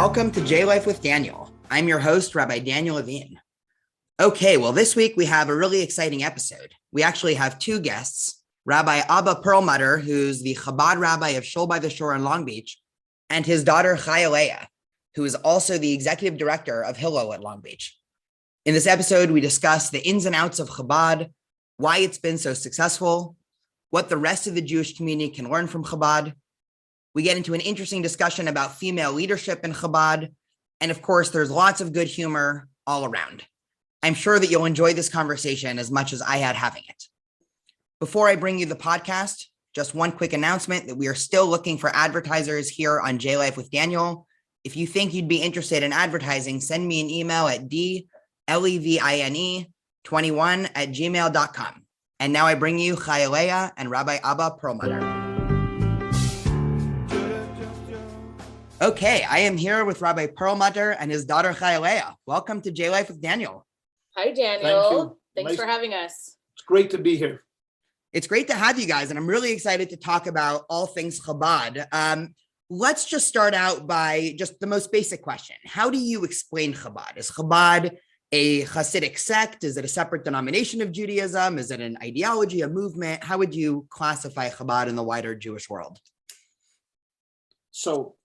Welcome to J Life with Daniel. I'm your host, Rabbi Daniel Levine. Okay, well, this week we have a really exciting episode. We actually have two guests, Rabbi Abba Perelmuter, who's the Chabad Rabbi of Shul by the Shore in Long Beach, and his daughter, Chaya Leah, who is also the Executive Director of Hillel at Long Beach. In this episode, we discuss the ins and outs of Chabad, why it's been so successful, what the rest of the Jewish community can learn from Chabad. We get into an interesting discussion about female leadership in Chabad. And of course, there's lots of good humor all around. I'm sure that you'll enjoy this conversation as much as I had having it. Before I bring you the podcast, just one quick announcement that we are still looking for advertisers here on J Life with Daniel. If you think you'd be interested in advertising, send me an email at dlevine21@gmail.com. And now I bring you Chaya Leah and Rabbi Abba Perelmuter. Okay, I am here with Rabbi Perelmuter and his daughter Chaya Leah. Welcome to J Life with Daniel. Hi, Daniel. Thank you. Thanks for having us. It's great to be here. It's great to have you guys, and I'm really excited to talk about all things Chabad. Let's just start out by just the most basic question. How do you explain Chabad? Is Chabad a Hasidic sect? Is it a separate denomination of Judaism? Is it an ideology, a movement? How would you classify Chabad in the wider Jewish world? So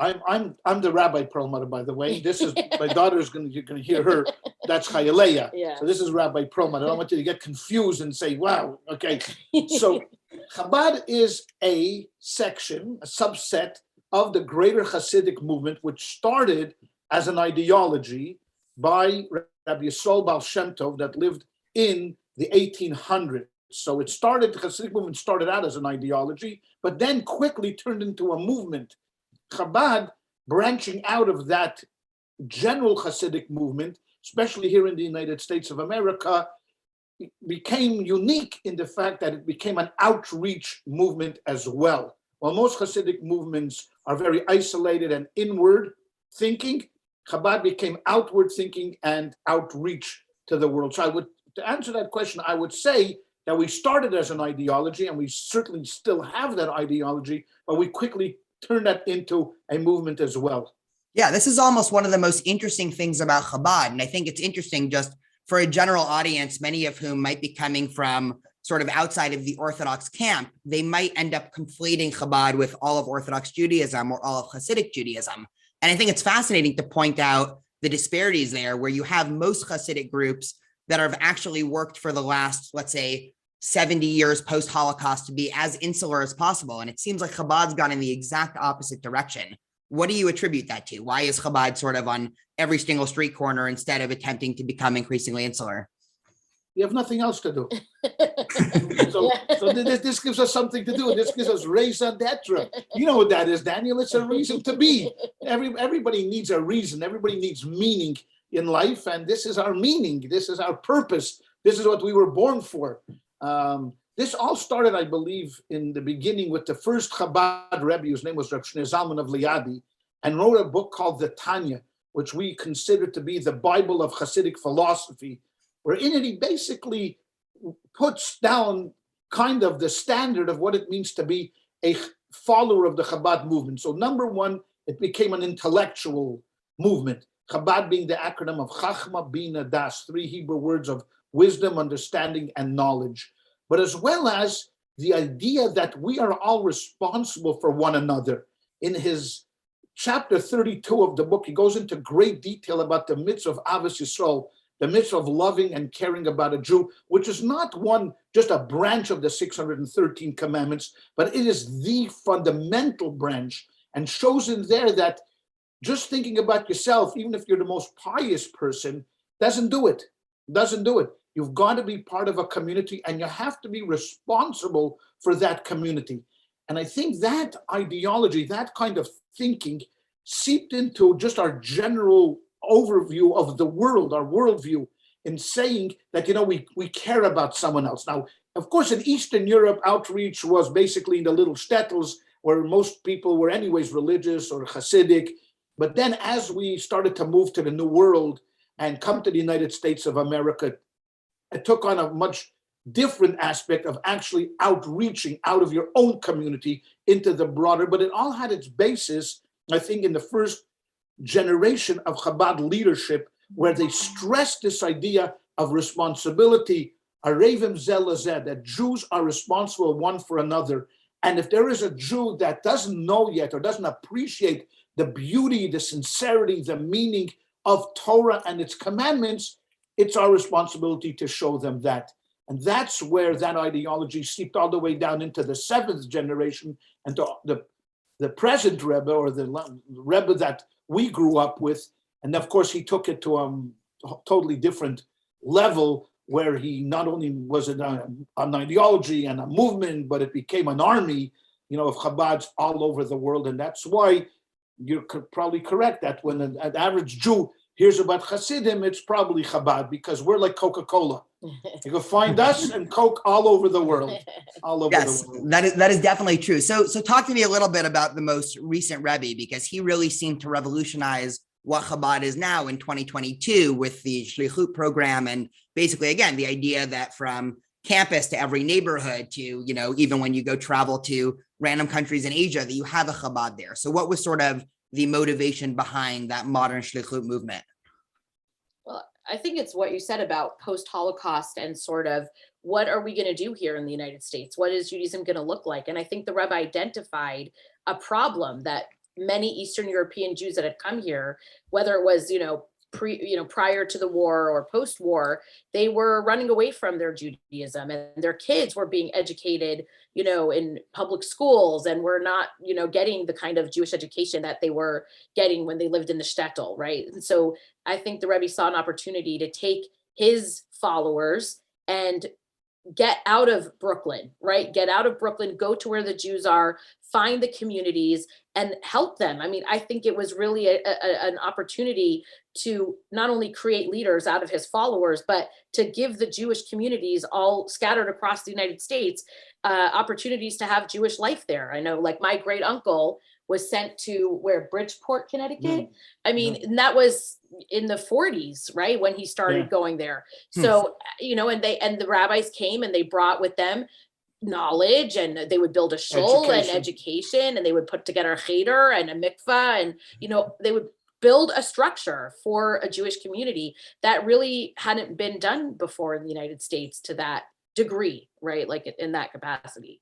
I'm the Rabbi Perelmuter, by the way. This is my daughter's you're gonna hear her. That's Chaya Leah. Yeah. So this is Rabbi Perelmuter. I don't want you to get confused and say, wow, okay. So Chabad is a section, a subset of the greater Hasidic movement, which started as an ideology by Rabbi Yisrael Baal Shem Tov that lived in the 1800s. So the Hasidic movement started out as an ideology, but then quickly turned into a movement. Chabad, branching out of that general Hasidic movement, especially here in the United States of America, became unique in the fact that it became an outreach movement as well. While most Hasidic movements are very isolated and inward thinking, Chabad became outward thinking and outreach to the world. So to answer that question, I would say that we started as an ideology, and we certainly still have that ideology, but we quickly turned that into a movement as well. Yeah, this is almost one of the most interesting things about Chabad. And I think it's interesting just for a general audience, many of whom might be coming from sort of outside of the Orthodox camp, they might end up conflating Chabad with all of Orthodox Judaism or all of Hasidic Judaism. And I think it's fascinating to point out the disparities there, where you have most Hasidic groups that have actually worked for the last, let's say, 70 years post-Holocaust to be as insular as possible. And it seems like Chabad's gone in the exact opposite direction. What do you attribute that to? Why is Chabad sort of on every single street corner instead of attempting to become increasingly insular? You have nothing else to do. So this gives us something to do. This gives us raison d'etre. You know what that is, Daniel? It's a reason to be. Everybody needs a reason. Everybody needs meaning in life. And this is our meaning. This is our purpose. This is what we were born for. This all started, I believe, in the beginning with the first Chabad Rebbe, whose name was Rav Shneur Zalman of Liadi, and wrote a book called the Tanya, which we consider to be the Bible of Hasidic philosophy, where in it he basically puts down kind of the standard of what it means to be a follower of the Chabad movement. So number one, it became an intellectual movement. Chabad being the acronym of Chachma, Bina, Das, three Hebrew words of wisdom, understanding, and knowledge, but as well as the idea that we are all responsible for one another. In his chapter 32 of the book, he goes into great detail about the mitzvah of Avos Yisrael, the mitzvah of loving and caring about a Jew, which is not just a branch of the 613 commandments, but it is the fundamental branch, and shows in there that just thinking about yourself, even if you're the most pious person, doesn't do it. You've got to be part of a community, and you have to be responsible for that community. And I think that ideology, that kind of thinking, seeped into just our general overview of the world, our worldview, in saying that, we care about someone else. Now, of course, in Eastern Europe, outreach was basically in the little shtetls where most people were anyways religious or Hasidic. But then as we started to move to the New World and come to the United States of America, it took on a much different aspect of actually outreaching out of your own community into the broader, but it all had its basis, I think, in the first generation of Chabad leadership where they stress this idea of responsibility, arevim zeh lezeh, that Jews are responsible one for another. And if there is a Jew that doesn't know yet or doesn't appreciate the beauty, the sincerity, the meaning of Torah and its commandments, it's our responsibility to show them that. And that's where that ideology seeped all the way down into the seventh generation and to the present Rebbe, or the Rebbe that we grew up with. And of course, he took it to a totally different level, where he not only was an ideology and a movement, but it became an army, of Chabads all over the world. And that's why you're probably correct that when an average Jew hears about Hasidim, it's probably Chabad, because we're like Coca-Cola. You can find us and Coke all over the world. All over the world. That is definitely true. So talk to me a little bit about the most recent Rebbe, because he really seemed to revolutionize what Chabad is now in 2022 with the Shlichut program. And basically, again, the idea that from campus to every neighborhood to, even when you go travel to random countries in Asia, that you have a Chabad there. So what was sort of the motivation behind that modern Shlichut movement? Well, I think it's what you said about post-Holocaust and sort of what are we going to do here in the United States? What is Judaism going to look like? And I think the Rebbe identified a problem that many Eastern European Jews that had come here, whether it was, prior to the war or post-war, they were running away from their Judaism, and their kids were being educated, in public schools, and were not, getting the kind of Jewish education that they were getting when they lived in the shtetl, right? And so I think the Rebbe saw an opportunity to take his followers and get out of Brooklyn, right? Get out of Brooklyn, go to where the Jews are, find the communities and help them. I mean, I think it was really an opportunity to not only create leaders out of his followers, but to give the Jewish communities all scattered across the United States opportunities to have Jewish life there. I know, like, my great uncle was sent to Bridgeport, Connecticut. I mean, and that was in the 40s, right? When he started going there. So, and the rabbis came and they brought with them knowledge, and they would build a shul and education, and they would put together a cheder and a mikvah, and, they would build a structure for a Jewish community that really hadn't been done before in the United States to that degree, right? Like in that capacity.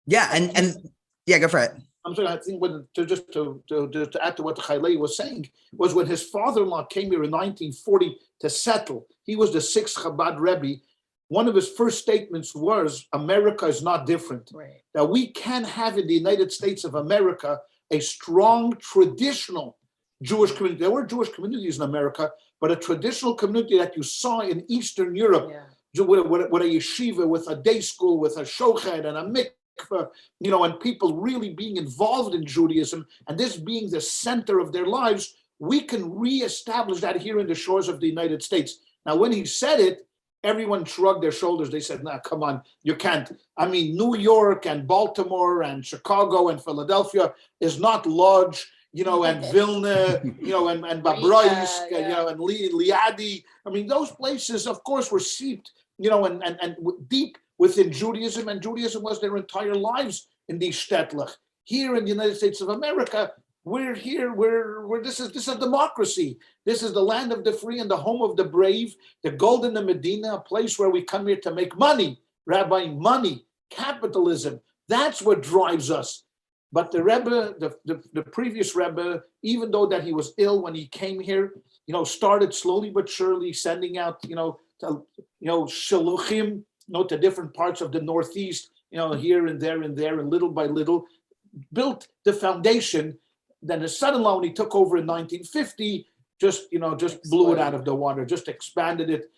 Yeah. And yeah, go for it. I'm sorry, I think to add to what Chaya Leah was saying, was when his father-in-law came here in 1940 to settle, he was the sixth Chabad Rebbe. One of his first statements was, America is not different. Right. Now, we can have in the United States of America a strong traditional Jewish community. There were Jewish communities in America, but a traditional community that you saw in Eastern Europe, with a yeshiva, with a day school, with a shochet and a mikveh, and people really being involved in Judaism, and this being the center of their lives, we can reestablish that here in the shores of the United States. Now, when he said it, everyone shrugged their shoulders. They said, nah, come on, you can't. I mean, New York and Baltimore and Chicago and Philadelphia is not Lodz, and Vilna, and Bobroisk, and Liadi. I mean, those places, of course, were seeped, and deep within Judaism, and Judaism was their entire lives in these shtetl. Here in the United States of America, we're here. This is a democracy. This is the land of the free and the home of the brave, the golden Medina, a place where we come here to make money. Rabbi, money, capitalism. That's what drives us. But the Rebbe, the previous Rebbe, even though that he was ill when he came here, started slowly but surely sending out, shaluchim, to different parts of the Northeast, here and there, and little by little, built the foundation. Then his son-in-law, when he took over in 1950, just blew it out of the water, just expanded it,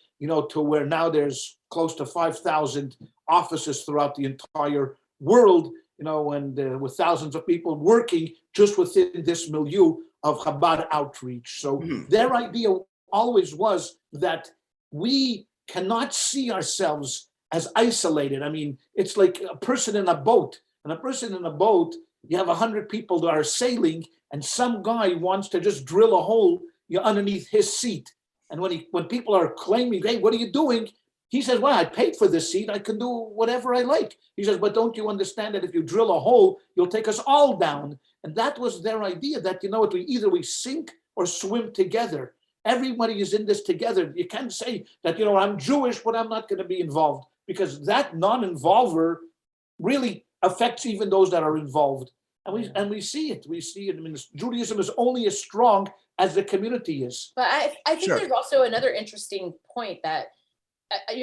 to where now there's close to 5,000 offices throughout the entire world, and with thousands of people working just within this milieu of Chabad outreach. So their idea always was that we cannot see ourselves as isolated. I mean, it's like a person in a boat, and a person in a boat, you have 100 people that are sailing, and some guy wants to just drill a hole underneath his seat. And when people are claiming, hey, what are you doing? He says, well, I paid for this seat. I can do whatever I like. He says, but don't you understand that if you drill a hole, you'll take us all down? And that was their idea, that, either we sink or swim together. Everybody is in this together. You can't say that, I'm Jewish, but I'm not going to be involved, because that non-involver really affects even those that are involved. And we see it. We see it. I mean, Judaism is only as strong as the community is. But I think Sure. there's also another interesting point that I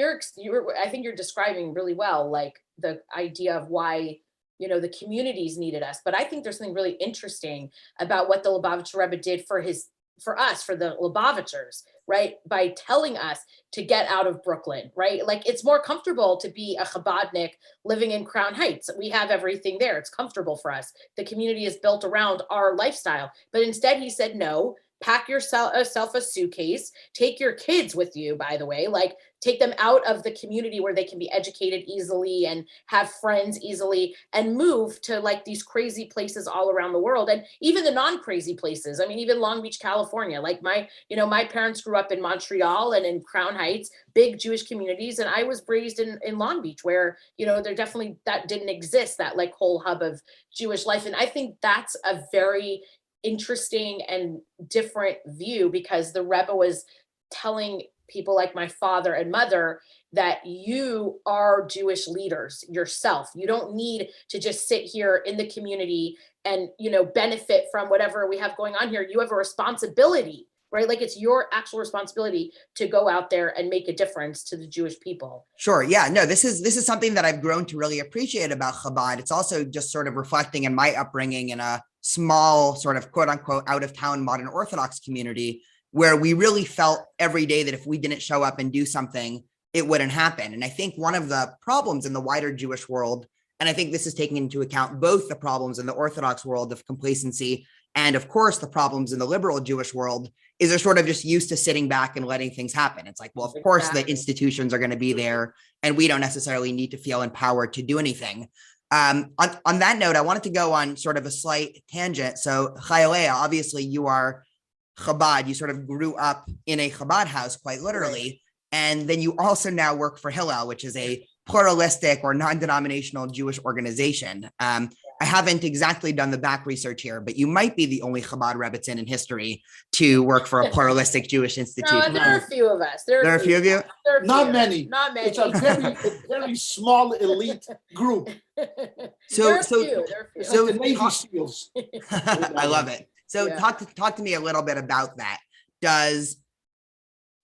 think you're describing really well, like the idea of why, the communities needed us. But I think there's something really interesting about what the Lubavitcher Rebbe did for the Lubavitchers, right? By telling us to get out of Brooklyn, right? Like, it's more comfortable to be a Chabadnik living in Crown Heights. We have everything there. It's comfortable for us. The community is built around our lifestyle. But instead he said, no, pack yourself a suitcase, take your kids with you, by the way, like take them out of the community where they can be educated easily and have friends easily, and move to like these crazy places all around the world. And even the non-crazy places. I mean, even Long Beach, California, like my parents grew up in Montreal and in Crown Heights, big Jewish communities. And I was raised in Long Beach, where, there definitely, that didn't exist, that like whole hub of Jewish life. And I think that's a very interesting and different view, because the Rebbe was telling people like my father and mother that you are Jewish leaders yourself. You don't need to just sit here in the community and, benefit from whatever we have going on here. You have a responsibility, right? Like, it's your actual responsibility to go out there and make a difference to the Jewish people. Sure. Yeah, no, this is something that I've grown to really appreciate about Chabad. It's also just sort of reflecting in my upbringing in a small sort of quote unquote out of town modern Orthodox community, where we really felt every day that if we didn't show up and do something, it wouldn't happen. And I think one of the problems in the wider Jewish world, and I think this is taking into account both the problems in the Orthodox world of complacency and of course the problems in the liberal Jewish world, is they're sort of just used to sitting back and letting things happen. It's like, well, of course the institutions are going to be there and we don't necessarily need to feel empowered to do anything. On that note, I wanted to go on sort of a slight tangent. So Chaya Leah, obviously you are Chabad. You sort of grew up in a Chabad house, quite literally. And then you also now work for Hillel, which is a pluralistic or non-denominational Jewish organization. I haven't exactly done the back research here, but you might be the only Chabad Rebbitzin in history to work for a pluralistic Jewish institution. No, there are a few of us. There are a few of you? Not many. Not many. It's a very small elite group. There are a few. Like the Navy SEALs. I love it. So Yeah. talk to me a little bit about that. Does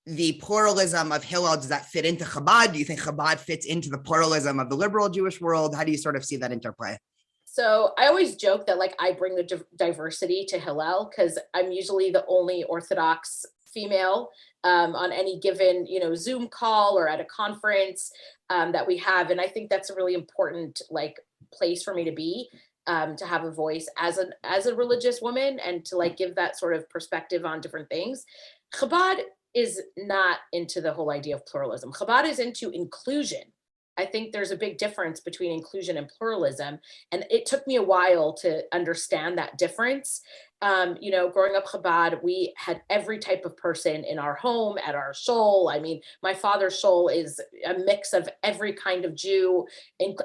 the pluralism of Hillel, does that fit into Chabad? Do you think Chabad fits into the pluralism of the liberal Jewish world? How do you sort of see that interplay? So I always joke that like I bring the diversity to Hillel, because I'm usually the only Orthodox female on any given, Zoom call or at a conference that we have. And I think that's a really important like place for me to be, to have a voice as a religious woman and to like give that sort of perspective on different things. Chabad is not into the whole idea of pluralism. Chabad is into inclusion. I think there's a big difference between inclusion and pluralism. And it took me a while to understand that difference. Growing up Chabad, we had every type of person in our home, at our shul. I mean, my father's shul is a mix of every kind of Jew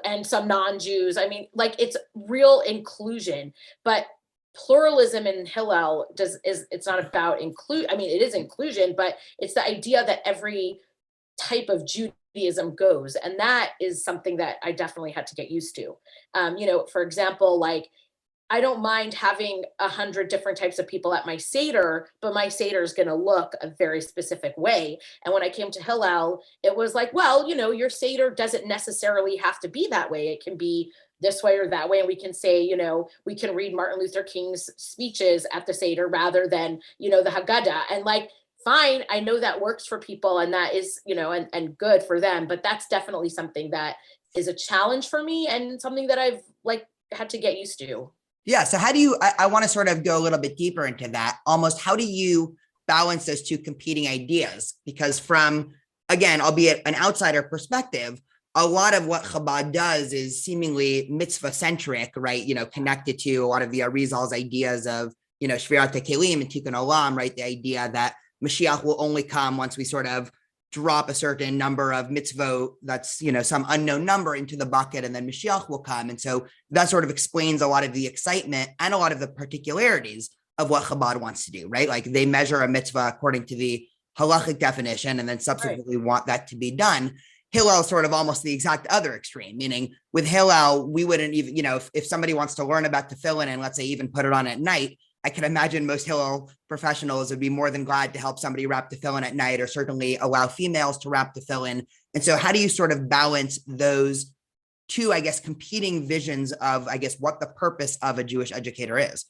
and some non-Jews. I mean, like, it's real inclusion, but pluralism in Hillel it's not about it is inclusion, but it's the idea that every type of Judaism goes. And that is something that I definitely had to get used to. For example, like, I don't mind having 100 different types of people at my Seder, but my Seder is going to look a very specific way. And when I came to Hillel, it was like, well, your Seder doesn't necessarily have to be that way. It can be this way or that way. And we can say, we can read Martin Luther King's speeches at the Seder rather than, the Haggadah. And like, fine, I know that works for people and that is, and good for them, but that's definitely something that is a challenge for me and something that I've like had to get used to. Yeah. So how do you, I want to sort of go a little bit deeper into that. Almost, how do you balance those two competing ideas? Because from, again, albeit an outsider perspective, a lot of what Chabad does is seemingly mitzvah centric, right? Connected to a lot of the Arizal's ideas of, Shvirat HaKelim and Tikkun Olam, right? The idea that Mashiach will only come once we sort of drop a certain number of mitzvot that's, some unknown number into the bucket, and then Mashiach will come. And so that sort of explains a lot of the excitement and a lot of the particularities of what Chabad wants to do, right? Like they measure a mitzvah according to the halachic definition and then subsequently want that to be done. Hillel is sort of almost the exact other extreme, meaning with Hillel, we wouldn't even, if somebody wants to learn about tefillin and let's say even put it on at night, I can imagine most Hillel professionals would be more than glad to help somebody wrap tefillin at night, or certainly allow females to wrap tefillin. And so how do you sort of balance those two, I guess, competing visions of, I guess, what the purpose of a Jewish educator is?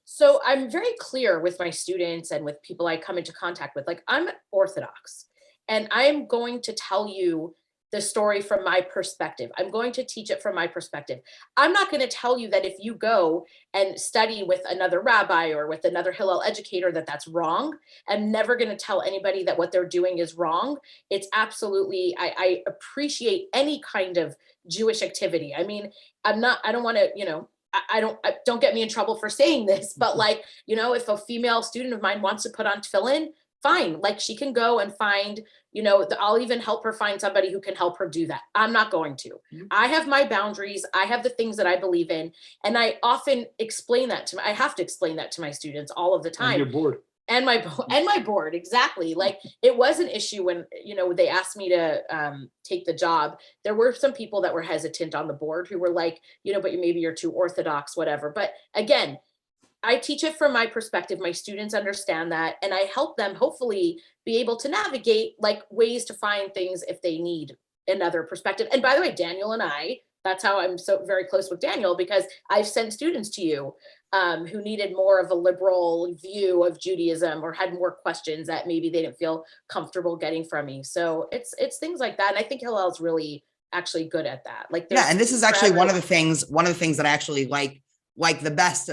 So I'm very clear with my students and with people I come into contact with, like I'm Orthodox and I'm going to tell you the story from my perspective. I'm going to teach it from my perspective. I'm not going to tell you that if you go and study with another rabbi or with another Hillel educator that that's wrong. I'm never going to tell anybody that what they're doing is wrong. It's absolutely, I appreciate any kind of Jewish activity. I mean, I don't want to, don't get me in trouble for saying this, but like, if a female student of mine wants to put on tefillin, fine. Like she can go and find, I'll even help her find somebody who can help her do that. I'm not going to. I have my boundaries. I have the things that I believe in. And I often explain that I have to explain that to my students all of the time. And you're bored. And my board, exactly. Like it was an issue when, they asked me to take the job. There were some people that were hesitant on the board who were like, but maybe you're too Orthodox, whatever. But again, I teach it from my perspective. My students understand that. And I help them hopefully be able to navigate like ways to find things if they need another perspective. And by the way, Daniel and that's how I'm so very close with Daniel, because I've sent students to you who needed more of a liberal view of Judaism or had more questions that maybe they didn't feel comfortable getting from me. So it's things like that. And I think Hillel's really actually good at that. Like, and this is actually one of the things that I actually like the best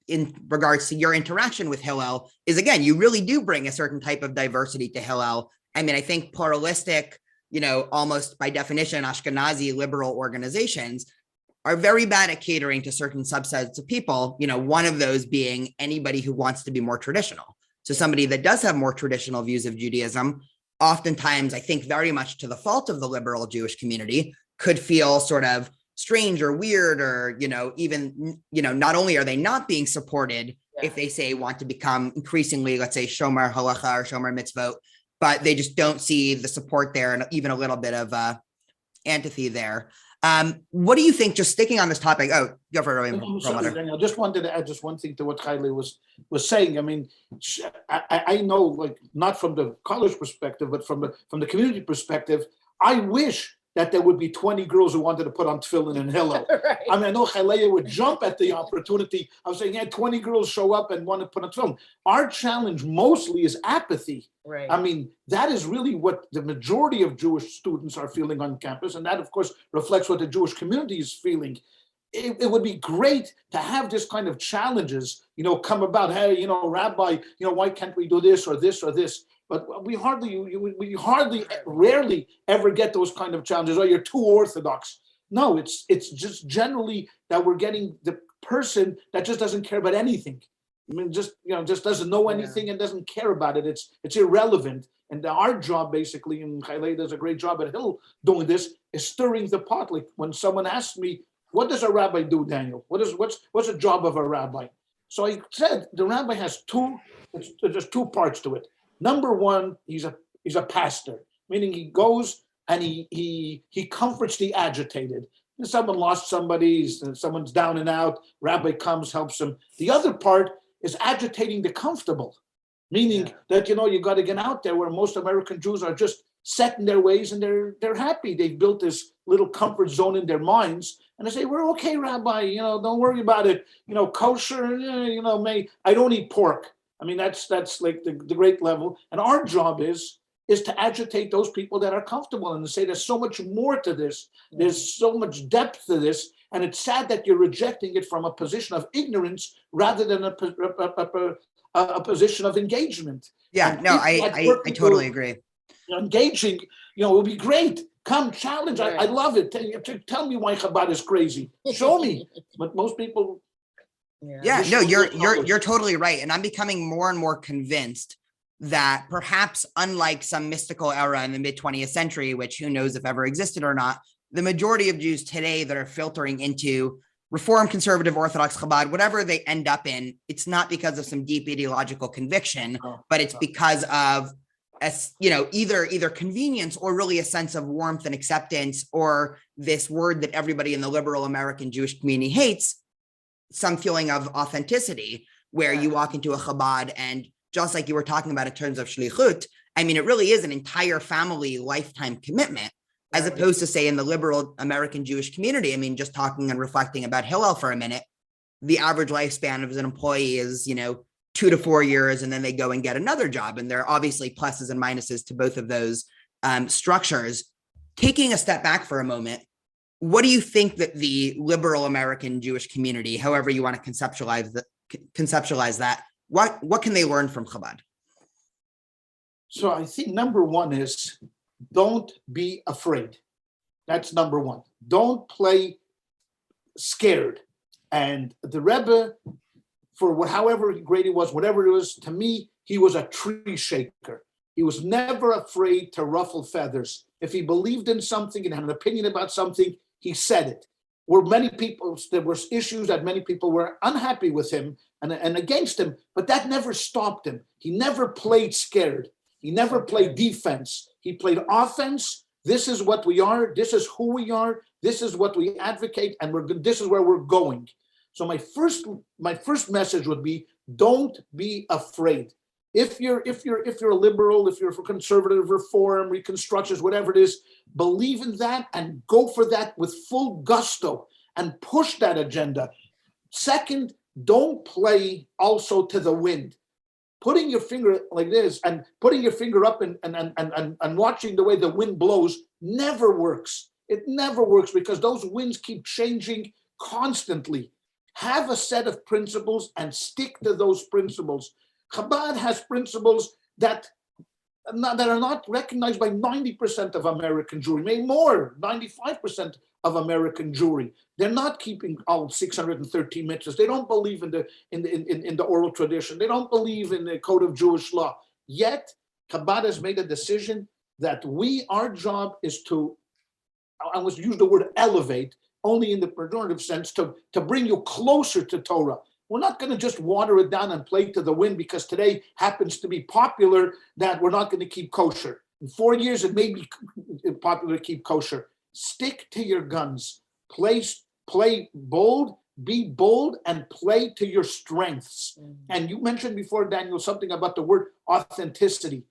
in regards to your interaction with Hillel is, again, you really do bring a certain type of diversity to Hillel. I mean, I think pluralistic, almost by definition, Ashkenazi liberal organizations are very bad at catering to certain subsets of people, one of those being anybody who wants to be more traditional. So somebody that does have more traditional views of Judaism, oftentimes, I think very much to the fault of the liberal Jewish community, could feel sort of strange or weird, or, even, not only are they not being supported if they say want to become increasingly, let's say, Shomer Halacha or Shomer Mitzvot, but they just don't see the support there and even a little bit of antipathy there. What do you think, just sticking on this topic? Oh, go for it, Rabbi Perelmuter. I just wanted to add just one thing to what Chaya Leah was saying. I mean, I know, like, not from the college perspective, but from the community perspective, I wish that there would be 20 girls who wanted to put on tefillin in Hillel. Right. I mean, I know Chaya Leah would jump at the opportunity of saying, 20 girls show up and want to put on tefillin. Our challenge mostly is apathy. Right. I mean, that is really what the majority of Jewish students are feeling on campus. And that, of course, reflects what the Jewish community is feeling. It would be great to have this kind of challenges, come about. Hey, Rabbi, why can't we do this or this or this? But we rarely ever get those kind of challenges. Oh, you're too Orthodox. No, it's just generally that we're getting the person that just doesn't care about anything. I mean, just doesn't know anything and doesn't care about it. It's irrelevant. And our job, basically, and Chaya Leah does a great job at Hillel doing this, is stirring the pot. Like when someone asks me, "What does a rabbi do, Daniel? What's the job of a rabbi?" So I said the rabbi has there's two parts to it. Number one, he's a pastor, meaning he goes and he comforts the agitated. If someone lost somebody, someone's down and out, rabbi comes, helps him. The other part is agitating the comfortable, meaning that, you got to get out there where most American Jews are just set in their ways and they're happy. They've built this little comfort zone in their minds. And they say, we're okay, Rabbi, don't worry about it. Kosher, I don't eat pork. I mean, that's like the great level. And our job is to agitate those people that are comfortable and to say there's so much more to this. There's so much depth to this. And it's sad that you're rejecting it from a position of ignorance rather than a position of engagement. Yeah, and no, I totally agree. Engaging, would be great. Come challenge. Right. I love it. Tell me why Chabad is crazy. Show me. But most people. Yeah, no, you're totally right. And I'm becoming more and more convinced that perhaps unlike some mystical era in the mid 20th century, which who knows if ever existed or not, the majority of Jews today that are filtering into Reform, conservative, Orthodox, Chabad, whatever they end up in, it's not because of some deep ideological conviction, but it's because of, either convenience or really a sense of warmth and acceptance, or this word that everybody in the liberal American Jewish community hates, some feeling of authenticity, where you walk into a Chabad and just like you were talking about in terms of shlichut, I mean, it really is an entire family lifetime commitment. As opposed to, say, in the liberal American Jewish community. I mean, just talking and reflecting about Hillel for a minute, the average lifespan of an employee is, 2 to 4 years, and then they go and get another job. And there are obviously pluses and minuses to both of those structures. Taking a step back for a moment, what do you think that the liberal American Jewish community, however you want to conceptualize that, what can they learn from Chabad? So I think number one is, don't be afraid. That's number one. Don't play scared. And the Rebbe, for however great he was, whatever it was, to me, he was a tree shaker. He was never afraid to ruffle feathers. If he believed in something and had an opinion about something, he said it. There were issues that many people were unhappy with him and against him, but that never stopped him. He never played scared. He never played defense. He played offense. This is what we are. This is who we are. This is what we advocate, and this is where we're going. So my first message would be: don't be afraid. If you're a liberal, if you're for conservative, reform, reconstructions, whatever it is, believe in that and go for that with full gusto and push that agenda. Second, don't play also to the wind. Putting your finger like this and putting your finger up and watching the way the wind blows never works. It never works because those winds keep changing constantly. Have a set of principles and stick to those principles. Chabad has principles that are not recognized by 90% of American Jewry, maybe more, 95% of American Jewry. They're not keeping all 613 mitzvahs. They don't believe in the oral tradition. They don't believe in the code of Jewish law. Yet, Chabad has made a decision that our job is to, I was use the word elevate, only in the pejorative sense, to bring you closer to Torah. We're not going to just water it down and play to the wind because today happens to be popular that we're not going to keep kosher. In 4 years, it may be popular to keep kosher. Stick to your guns. Play bold, be bold, and play to your strengths. And you mentioned before, Daniel, something about the word authenticity.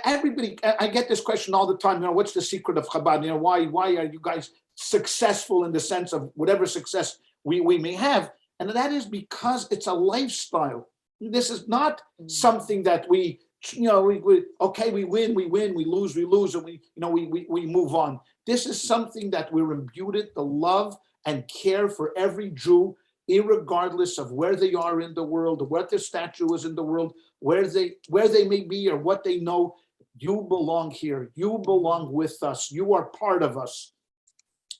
Everybody, I get this question all the time. What's the secret of Chabad? Why are you guys successful in the sense of whatever success we may have? And that is because it's a lifestyle. This is not something that we win, we lose, and we move on. This is something that we're imbued with the love and care for every Jew, irregardless of where they are in the world, what their stature is in the world, where they may be or what they know. You belong here. You belong with us. You are part of us.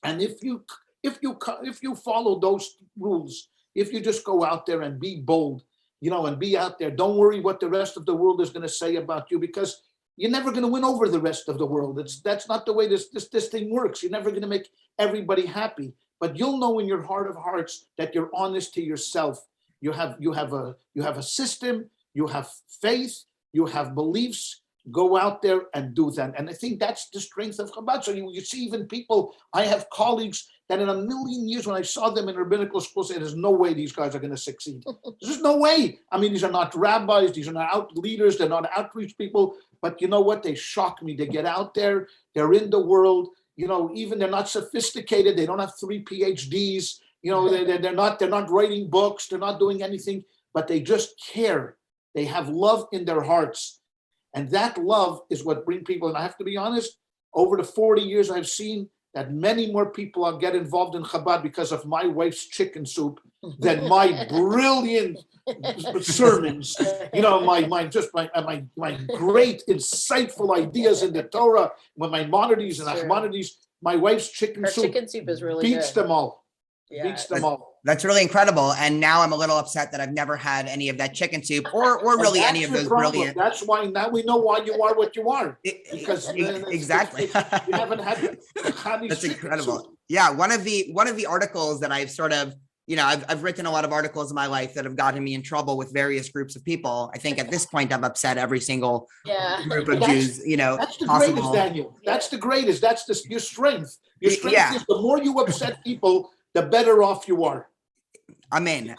And if you follow those rules, if you just go out there and be bold, and be out there, don't worry what the rest of the world is going to say about you, because you're never going to win over the rest of the world. That's not the way this thing works. You're never going to make everybody happy, but you'll know in your heart of hearts that you're honest to yourself. You have a system, you have faith, you have beliefs. Go out there and do that. And I think that's the strength of Chabad. So you see even people, I have colleagues that in a million years when I saw them in rabbinical school say, there's no way these guys are going to succeed. There's no way. I mean, these are not rabbis, these are not out leaders, they're not outreach people, but you know what? They shock me. They get out there, they're in the world, even they're not sophisticated, they don't have 3 PhDs, they're not writing books, they're not doing anything, but they just care. They have love in their hearts. And that love is what brings people. And I have to be honest, over the 40 years, I've seen that many more people get involved in Chabad because of my wife's chicken soup than my brilliant sermons. My great, insightful ideas in the Torah, when my Maimonides and Achmanides, my wife's chicken soup is really beats good. them all. Beats them all. That's really incredible. And now I'm a little upset that I've never had any of that chicken soup or really any of those brilliant. That's why now we know why you are what you are. Because exactly. You haven't had That's incredible. Yeah. One of the articles that I've sort of, I've written a lot of articles in my life that have gotten me in trouble with various groups of people. I think at this point I've upset every single group of Jews, That's the possible. greatest, Daniel. That's the greatest. That's your strength. Your strength is the more you upset people, the better off you are. Amen.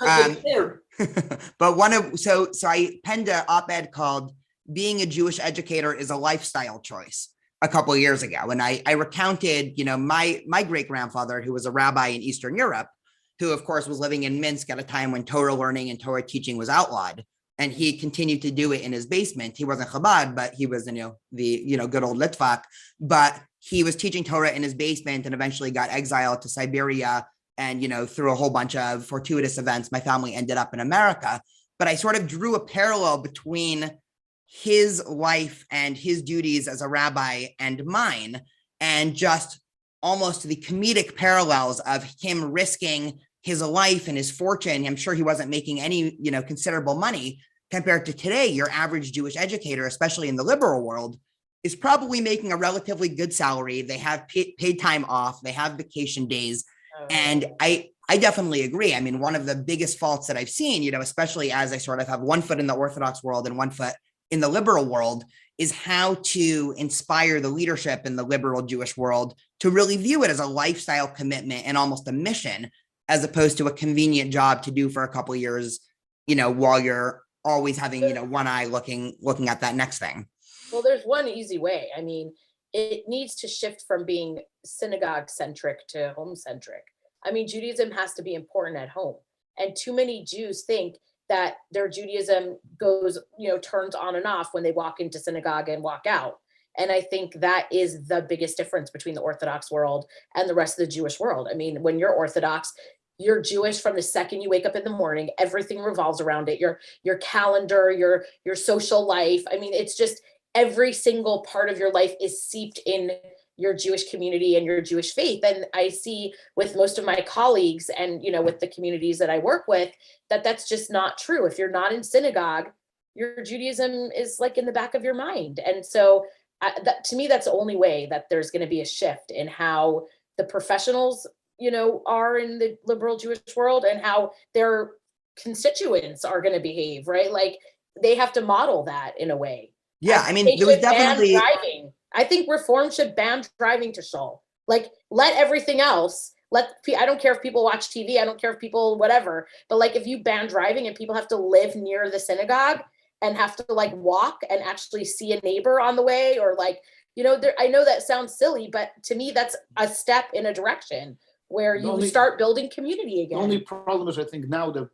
But so I penned an op-ed called "Being a Jewish Educator is a Lifestyle Choice" a couple of years ago, and I recounted, my great grandfather, who was a rabbi in Eastern Europe, who of course was living in Minsk at a time when Torah learning and Torah teaching was outlawed, and he continued to do it in his basement. He wasn't Chabad, but he was, the good old Litvak, but he was teaching Torah in his basement and eventually got exiled to Siberia. And, through a whole bunch of fortuitous events, my family ended up in America. But I sort of drew a parallel between his life and his duties as a rabbi and mine, and just almost the comedic parallels of him risking his life and his fortune. I'm sure he wasn't making any, considerable money compared to today. Your average Jewish educator, especially in the liberal world, is probably making a relatively good salary. They have paid time off. They have vacation days. And I definitely agree. I mean, one of the biggest faults that I've seen, especially as I sort of have one foot in the Orthodox world and one foot in the liberal world, is how to inspire the leadership in the liberal Jewish world to really view it as a lifestyle commitment and almost a mission, as opposed to a convenient job to do for a couple of years, while you're always having, one eye looking at that next thing. Well, there's one easy way. I mean, it needs to shift from being synagogue centric to home centric. I mean, Judaism has to be important at home. And too many Jews think that their Judaism goes, turns on and off when they walk into synagogue and walk out. And I think that is the biggest difference between the Orthodox world and the rest of the Jewish world. I mean, when you're Orthodox, you're Jewish from the second you wake up in the morning. Everything revolves around it. Your calendar, your social life. I mean, it's just every single part of your life is seeped in your Jewish community and your Jewish faith. And I see with most of my colleagues and, with the communities that I work with, that that's just not true. If you're not in synagogue, your Judaism is like in the back of your mind. And so to me, that's the only way that there's going to be a shift in how the professionals, are in the liberal Jewish world and how their constituents are going to behave, right? Like they have to model that in a way. Yeah, I mean, there was definitely driving. I think reform should ban driving to shul. Like, let everything else. I don't care if people watch TV. I don't care if people whatever. But like, if you ban driving and people have to live near the synagogue and have to like walk and actually see a neighbor on the way, or like, I know that sounds silly, but to me, that's a step in a direction where you start building community again. The only problem is, I think now the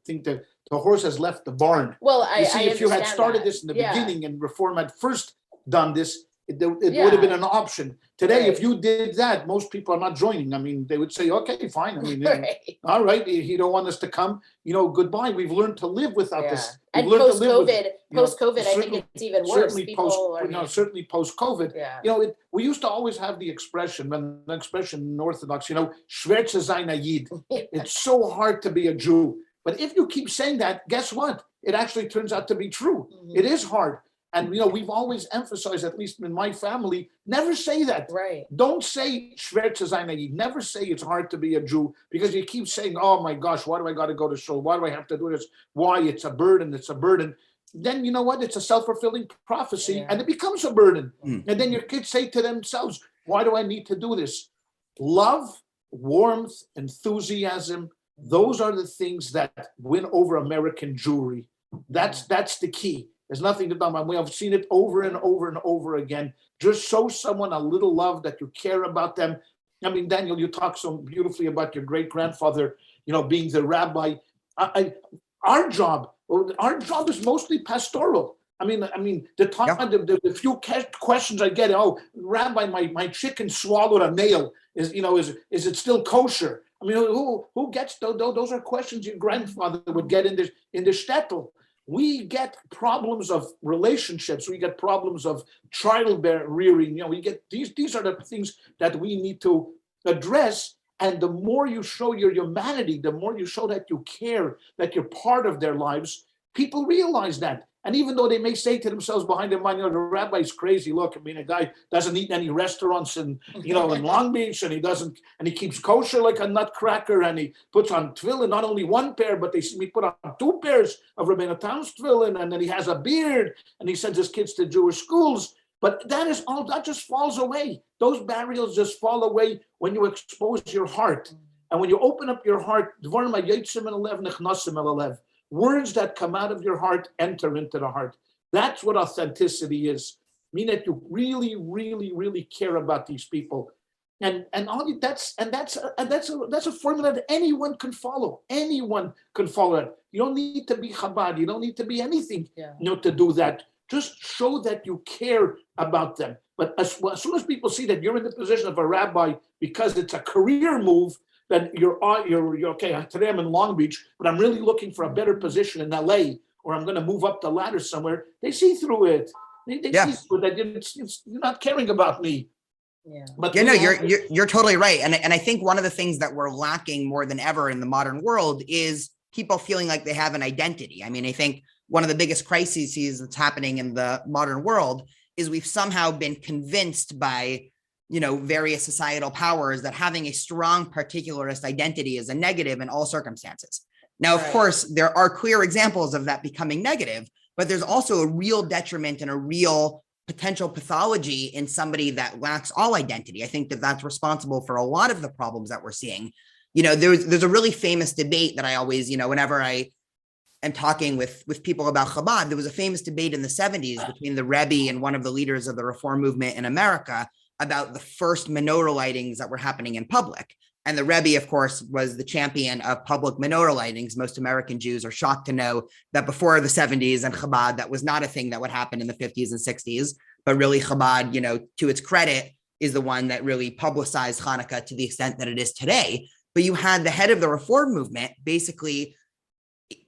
horse has left the barn. Well, if you had started this in the beginning and reform had first done this, it would have been an option. Today, if you did that, most people are not joining. I mean, they would say, okay, fine. I mean, all right, you don't want us to come, goodbye. We've learned to live without this. And post-COVID, I think it's even worse. Certainly post-COVID, we used to always have the expression in Orthodox, schwer zu sein a Yid. It's so hard to be a Jew. But if you keep saying that, guess what? It actually turns out to be true. Mm-hmm. It is hard. And, we've always emphasized, at least in my family, never say that. Right. Don't say schwer zu sein a Yid. Never say it's hard to be a Jew, because you keep saying, oh my gosh, why do I got to go to shul? Why do I have to do this? Why? It's a burden. Then you know what? It's a self-fulfilling prophecy, and it becomes a burden. Mm. And then your kids say to themselves, why do I need to do this? Love, warmth, enthusiasm, those are the things that win over American Jewry. That's the key. There's nothing to do. We have seen it over and over and over again. Just show someone a little love, that you care about them. I mean, Daniel, you talk so beautifully about your great grandfather, being the rabbi. Our job is mostly pastoral. I mean, the few questions I get, Rabbi, my chicken swallowed a nail. Is it still kosher? I mean, who gets those? Those are questions your grandfather would get in the shtetl. We get problems of relationships. We get problems of child rearing. We get these are the things that we need to address. And the more you show your humanity, the more you show that you care, that you're part of their lives, people realize that. And even though they may say to themselves behind their mind, the rabbi's crazy. Look, I mean, a guy doesn't eat in any restaurants in Long Beach, and he keeps kosher like a nutcracker, and he puts on tefillin, not only one pair, but they see me put on 2 pairs of Rabbeinu Tam's tefillin, and then he has a beard, and he sends his kids to Jewish schools. But that just falls away. Those barriers just fall away when you expose your heart. And when you open up your heart, words that come out of your heart enter into the heart. That's what authenticity is. I mean that you really, really, really care about these people. And that's a formula that anyone can follow. Anyone can follow it. You don't need to be Chabad. You don't need to be anything, to do that. Just show that you care about them. But as soon as people see that you're in the position of a rabbi because it's a career move, then you're okay. Today I'm in Long Beach, but I'm really looking for a better position in LA, or I'm going to move up the ladder somewhere. They see through it. They see through that you're not caring about me. Yeah. But you're totally right. And I think one of the things that we're lacking more than ever in the modern world is people feeling like they have an identity. I mean, I think one of the biggest crises that's happening in the modern world is we've somehow been convinced by, various societal powers that having a strong particularist identity is a negative in all circumstances. Now, of course, there are clear examples of that becoming negative, but there's also a real detriment and a real potential pathology in somebody that lacks all identity. I think that that's responsible for a lot of the problems that we're seeing. There's a really famous debate that I always, whenever I am talking with people about Chabad, there was a famous debate in the 70s between the Rebbe and one of the leaders of the Reform movement in America about the first menorah lightings that were happening in public. And the Rebbe, of course, was the champion of public menorah lightings. Most American Jews are shocked to know that before the 70s and Chabad, that was not a thing that would happen in the 50s and 60s. But really Chabad, to its credit, is the one that really publicized Hanukkah to the extent that it is today. But you had the head of the Reform movement basically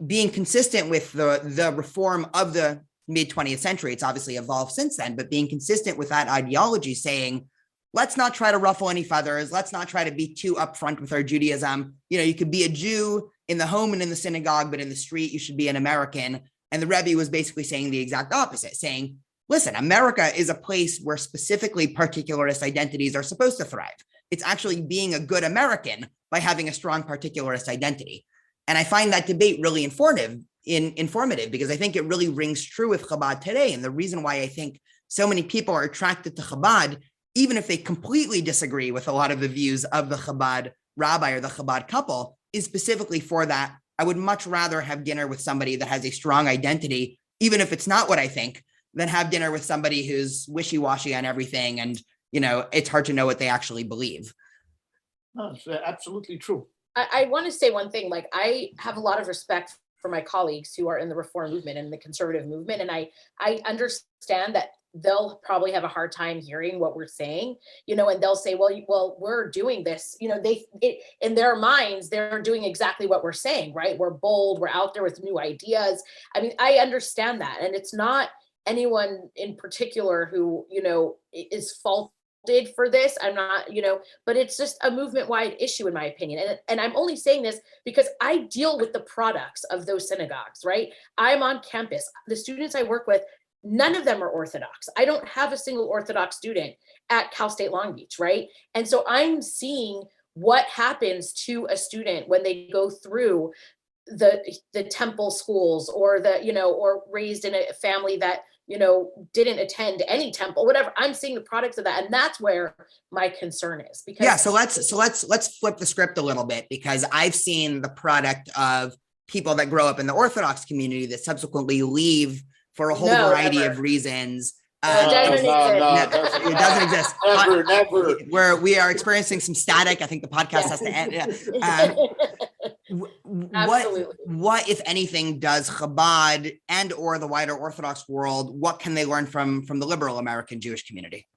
being consistent with the reform of the mid-20th century. It's obviously evolved since then, but being consistent with that ideology, saying, let's not try to ruffle any feathers. Let's not try to be too upfront with our Judaism. You could be a Jew in the home and in the synagogue, but in the street, you should be an American. And the Rebbe was basically saying the exact opposite, saying, listen, America is a place where specifically particularist identities are supposed to thrive. It's actually being a good American by having a strong particularist identity. And I find that debate really informative because I think it really rings true with Chabad today. And the reason why I think so many people are attracted to Chabad, even if they completely disagree with a lot of the views of the Chabad rabbi or the Chabad couple, is specifically for that. I would much rather have dinner with somebody that has a strong identity, even if it's not what I think, than have dinner with somebody who's wishy-washy on everything. And, it's hard to know what they actually believe. No, it's absolutely true. I want to say one thing, I have a lot of respect for my colleagues who are in the Reform movement and the conservative movement. And I understand that they'll probably have a hard time hearing what we're saying, and they'll say, well, we're doing this, in their minds, they're doing exactly what we're saying, right? We're bold, we're out there with new ideas. I mean, I understand that. And it's not anyone in particular who, is faulted for this. I'm not, but it's just a movement-wide issue, in my opinion. And I'm only saying this because I deal with the products of those synagogues, right? I'm on campus. The students I work with, none of them are Orthodox. I don't have a single Orthodox student at Cal State Long Beach, right? And so I'm seeing what happens to a student when they go through the temple schools, or or raised in a family that didn't attend any temple, whatever. I'm seeing the products of that, and that's where my concern is. Because so let's flip the script a little bit, because I've seen the product of people that grow up in the Orthodox community that subsequently leave for a whole variety of reasons. It doesn't exist. Never. We are experiencing some static. I think the podcast has to end. What, if anything, does Chabad and or the wider Orthodox world, what can they learn from the liberal American Jewish community?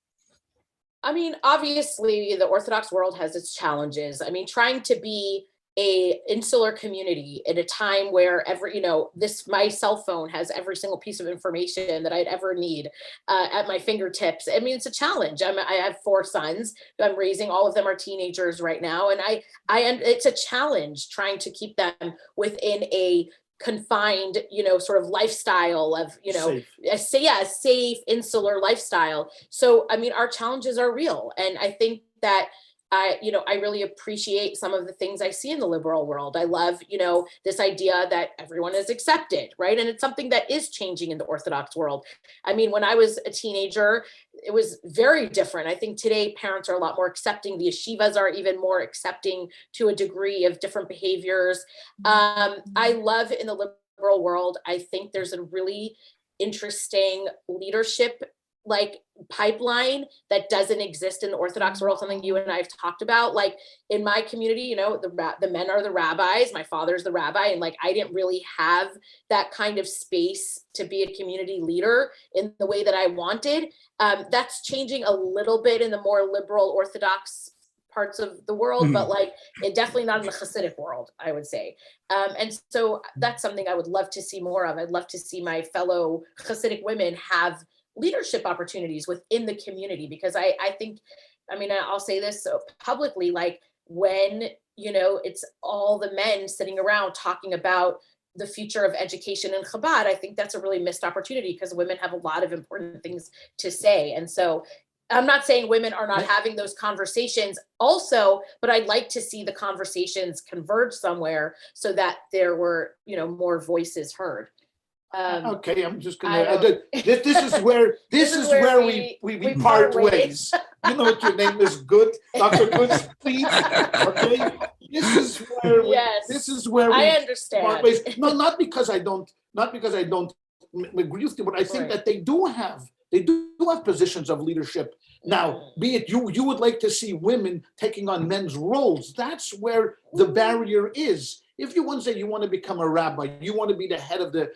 I mean, obviously, the Orthodox world has its challenges. I mean, trying to be a insular community at a time where my cell phone has every single piece of information that I'd ever need at my fingertips. I mean, it's a challenge. I have 4 sons I'm raising. All of them are teenagers right now. And it's a challenge trying to keep them within a confined, sort of lifestyle of, a safe insular lifestyle. So, I mean, our challenges are real. And I think that I really appreciate some of the things I see in the liberal world. I love, this idea that everyone is accepted, right? And it's something that is changing in the Orthodox world. I mean, when I was a teenager, it was very different. I think today parents are a lot more accepting. The yeshivas are even more accepting to a degree of different behaviors. I love in the liberal world, I think there's a really interesting leadership pipeline that doesn't exist in the Orthodox world, something you and I have talked about. Like in my community, the men are the rabbis, my father's the rabbi, and I didn't really have that kind of space to be a community leader in the way that I wanted. That's changing a little bit in the more liberal Orthodox parts of the world, but it definitely not in the Hasidic world, I would say. And so that's something I would love to see more of. I'd love to see my fellow Hasidic women have leadership opportunities within the community, because I think, I'll say this publicly, when, it's all the men sitting around talking about the future of education in Chabad, I think that's a really missed opportunity, because women have a lot of important things to say. And so I'm not saying women are not having those conversations also, but I'd like to see the conversations converge somewhere so that there were, more voices heard. Okay, I'm just gonna. This is where we part ways. You know what your name is, Good, Dr. Good speech. Okay, this is where we I understand. part ways. No, not because I don't agree with you, but I think that they do have positions of leadership. Now, be it you would like to see women taking on men's roles. That's where the barrier is. If you want to say you want to become a rabbi, you want to be the head of the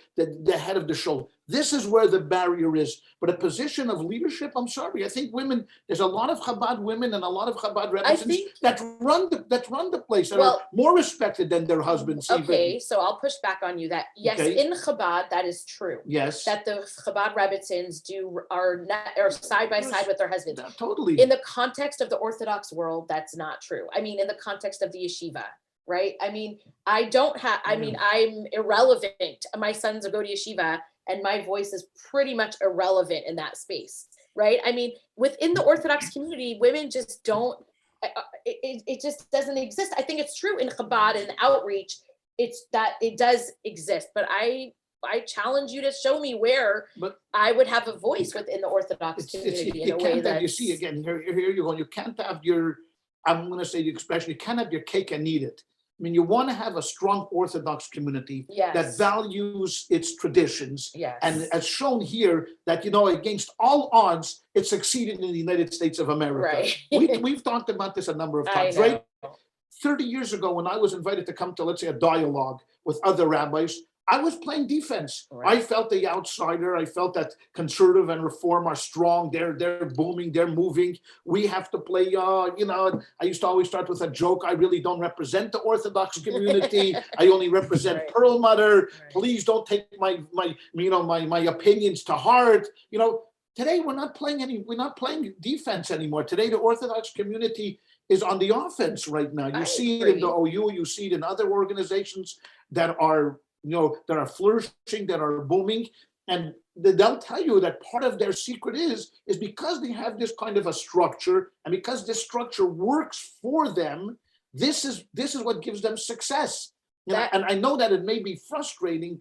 head of the shul, this is where the barrier is. But a position of leadership, I'm sorry, I think women. There's a lot of Chabad women and a lot of Chabad rabbis that run the place that are more respected than their husbands. Okay, even. So I'll push back on you. That yes, in Chabad that is true. Yes, that the Chabad rabbits are side by side with their husbands. Totally. In the context of the Orthodox world, that's not true. In the context of the yeshiva. Right. I'm irrelevant. My sons go to yeshiva and my voice is pretty much irrelevant in that space. Right. Within the Orthodox community, women just don't, it just doesn't exist. I think it's true in Chabad and outreach. It's that it does exist, but I challenge you to show me where I would have a voice within the Orthodox community in a way that you see again, here you go. You can't have I'm going to say the expression, you can't have your cake and eat it. You want to have a strong Orthodox community that values its traditions. Yes. And as shown here, that, against all odds, it succeeded in the United States of America. Right. We've talked about this a number of times, right? 30 years ago, when I was invited to come to, let's say, a dialogue with other rabbis, I was playing defense. Right. I felt the outsider. I felt that conservative and reform are strong. They're booming. They're moving. We have to play. I used to always start with a joke. I really don't represent the Orthodox community. I only represent Perelmuter. Right. Please don't take my opinions to heart. Today we're not playing defense anymore. Today the Orthodox community is on the offense right now. You see it in the OU. You see it in other organizations that are flourishing, that are booming, and they'll tell you that part of their secret is because they have this kind of a structure, and because this structure works for them. This is what gives them success. And I know that it may be frustrating,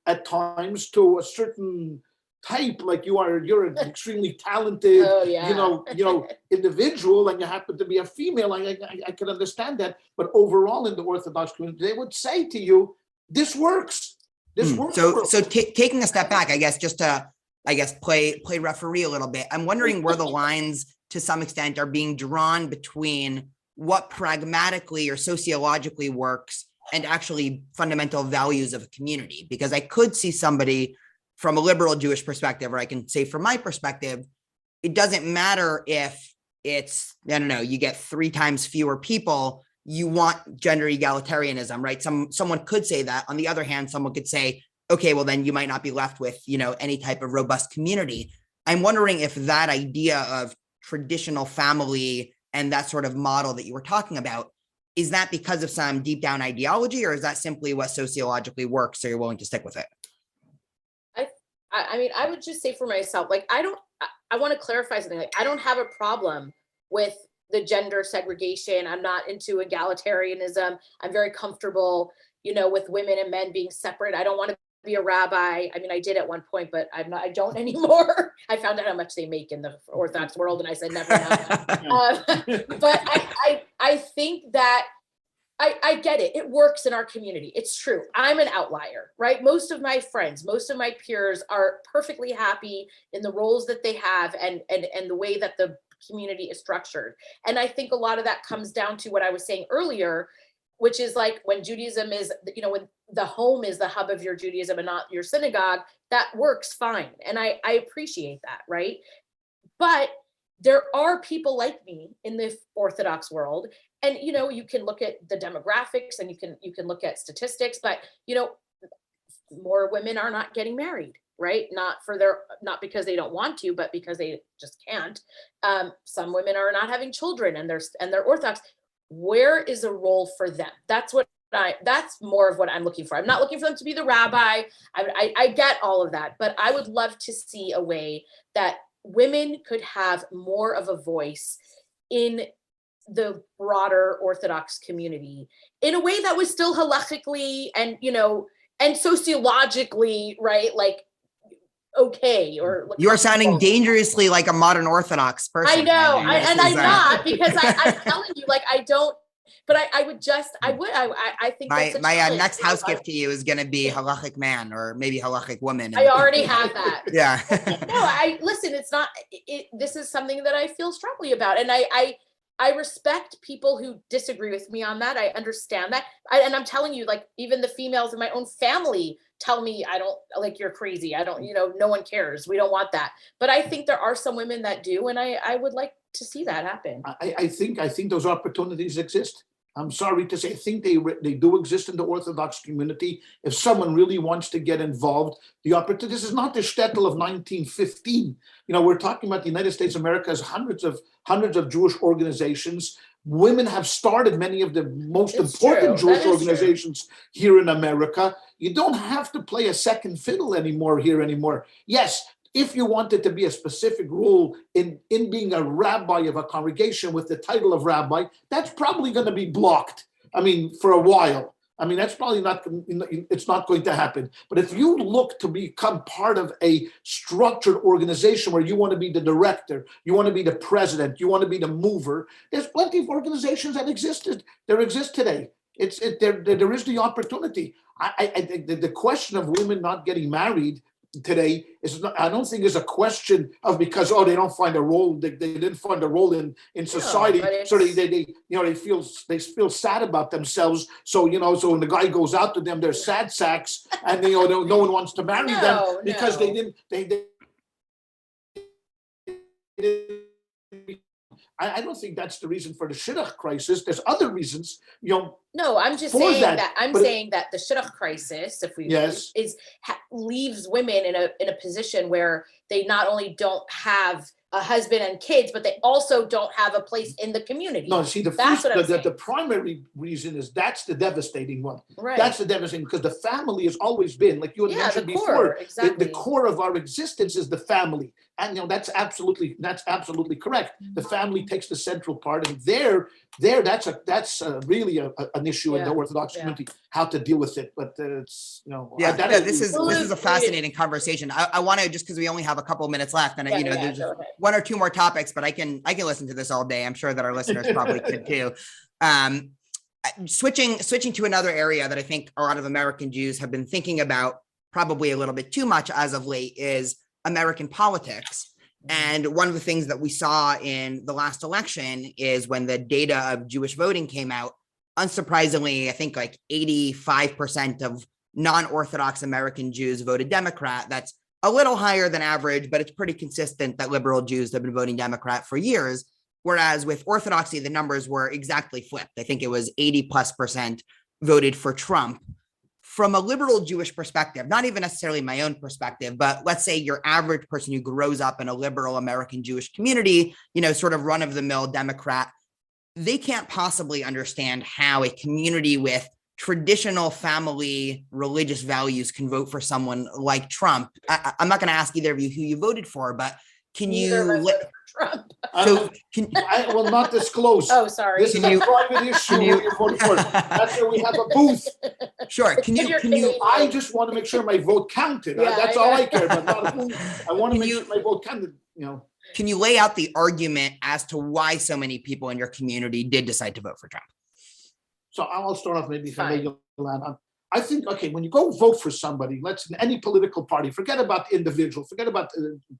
at times to a certain type, like you're an extremely talented, individual, and you happen to be a female. I can understand that, but overall in the Orthodox community, they would say to you, this works. This works. So taking a step back, I guess, just to, play referee a little bit. I'm wondering where the lines, to some extent, are being drawn between what pragmatically or sociologically works and actually fundamental values of a community. Because I could see somebody from a liberal Jewish perspective, or I can say from my perspective, it doesn't matter if it's, you get 3 times fewer people. you want gender egalitarianism, right? Someone could say that. On the other hand, someone could say, okay, well, then you might not be left with, any type of robust community. I'm wondering if that idea of traditional family and that sort of model that you were talking about, is that because of some deep down ideology, or is that simply what sociologically works, so you're willing to stick with it? I mean, I would just say for myself, like, I want to clarify something. Like, I don't have a problem with the gender segregation. I'm not into egalitarianism. I'm very comfortable, with women and men being separate. I don't want to be a rabbi. I mean, I did at one point, but I don't anymore. I found out how much they make in the Orthodox world, and I said, never mind. But I think that I get it. It works in our community. It's true. I'm an outlier, right? Most of my friends, most of my peers are perfectly happy in the roles that they have and the way that the community is structured. And I think a lot of that comes down to what I was saying earlier, which is like when Judaism is, when the home is the hub of your Judaism and not your synagogue, that works fine. And I appreciate that, right? But there are people like me in the Orthodox world. And, you can look at the demographics and you can look at statistics, but, more women are not getting married, right? Not because they don't want to, but because they just can't. Some women are not having children and they're Orthodox. Where is a role for them? That's more of what I'm looking for. I'm not looking for them to be the rabbi. I get all of that, but I would love to see a way that women could have more of a voice in the broader Orthodox community in a way that was still halachically and, and sociologically, right? Like, okay. Or you are sounding dangerously like a modern Orthodox person. I know. I'm not, because I'm telling you, like, I don't, but I think my next house gift to you is going to be halachic man or maybe halachic woman. I already have that. Yeah. No, listen, it's not, this is something that I feel strongly about. And I respect people who disagree with me on that. I understand that. And I'm telling you, like, even the females in my own family tell me, I don't, like, you're crazy. I don't, no one cares. We don't want that. But I think there are some women that do. And I would like to see that happen. I think those opportunities exist. I'm sorry to say, I think they do exist in the Orthodox community. If someone really wants to get involved, the opportunity. This is not the shtetl of 1915. We're talking about the United States of America has hundreds of Jewish organizations. Women have started many of the most important Jewish organizations here in America. You don't have to play a second fiddle anymore. Yes, if you wanted to be a specific role in being a rabbi of a congregation with the title of rabbi, that's probably going to be blocked. For a while. That's probably it's not going to happen. But if you look to become part of a structured organization where you want to be the director, you want to be the president, you want to be the mover, there's plenty of organizations that exist today. There is the opportunity. I think the question of women not getting married today is not, I don't think is a question of because they don't find a role, they didn't find a role in society, so they feel sad about themselves, so when the guy goes out to them, they're sad sacks, and no one wants to marry them because they didn't I don't think that's the reason for the shidduch crisis. There's other reasons, No, I'm just saying saying that the shidduch crisis, if we leaves women in a position where they not only don't have a husband and kids, but they also don't have a place in the community. No, see, the primary reason is that's the devastating one. Right. That's the devastating, because the family has always been, like you had mentioned before, exactly. The core of our existence is the family. And that's absolutely correct. The family takes the central part, and that's really an issue in the Orthodox community, how to deal with it. But it's this is a fascinating conversation. I want to, just because we only have a couple of minutes left, and there's one or two more topics, but I can listen to this all day. I'm sure that our listeners probably could too. Switching to another area that I think a lot of American Jews have been thinking about probably a little bit too much as of late is American politics. And one of the things that we saw in the last election is when the data of Jewish voting came out, unsurprisingly, I think like 85% of non-Orthodox American Jews voted Democrat. That's a little higher than average, but it's pretty consistent that liberal Jews have been voting Democrat for years. Whereas with Orthodoxy, the numbers were exactly flipped. I think it was 80+% voted for Trump. From a liberal Jewish perspective, not even necessarily my own perspective, but let's say your average person who grows up in a liberal American Jewish community, sort of run-of-the-mill Democrat, they can't possibly understand how a community with traditional family religious values can vote for someone like Trump. I'm not going to ask either of you who you voted for, but can you Trump? So I will not disclose. Oh, sorry. This is a private issue. You voted for. That's where we have a booth. Sure. Can you? I just want to make sure my vote counted. Yeah, That's all I care about. Not a booth. I want to make sure my vote counted. Can you lay out the argument as to why so many people in your community did decide to vote for Trump? So I'll start off maybe if I may land on. I think, okay, when you go vote for somebody, any political party, forget about the individual, forget about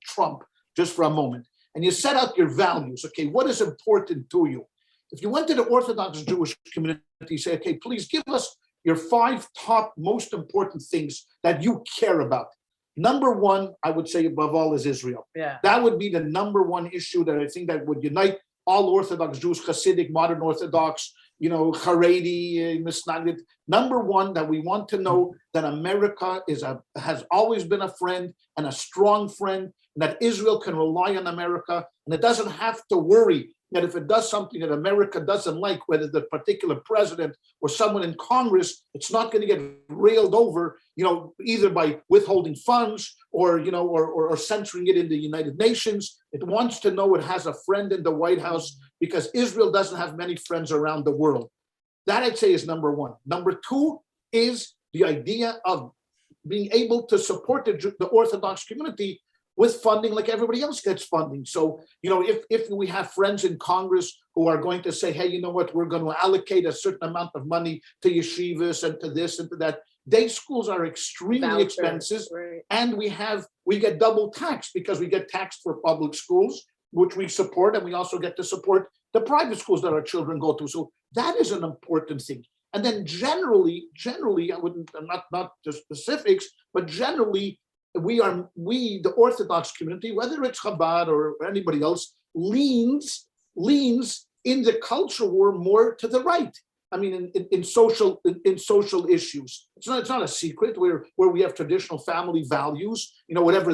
Trump just for a moment, and you set out your values. Okay, what is important to you? If you went to the Orthodox Jewish community, say, okay, please give us your 5 top most important things that you care about. Number one, I would say above all, is Israel. Yeah. That would be the number one issue that I think that would unite all Orthodox Jews, Hasidic, modern Orthodox, Haredi, Misnagid. Number one, that we want to know that America has always been a friend and a strong friend, and that Israel can rely on America, and it doesn't have to worry that if it does something that America doesn't like, whether the particular president or someone in Congress, it's not going to get railed over, either by withholding funds or censoring it in the United Nations. It wants to know it has a friend in the White House, because Israel doesn't have many friends around the world. That, I'd say, is number one. Number two is the idea of being able to support the Orthodox community with funding like everybody else gets funding. So, if we have friends in Congress who are going to say, hey, you know what, we're going to allocate a certain amount of money to yeshivas and to this and to that. Day schools are extremely expensive, right. And we get double taxed because we get taxed for public schools, which we support, and we also get to support the private schools that our children go to. So that is an important thing. And then generally, I wouldn't, not the specifics, but generally, the Orthodox community, whether it's Chabad or anybody else, leans in the culture war more to the right. I mean, in social issues, it's not a secret where we have traditional family values, whatever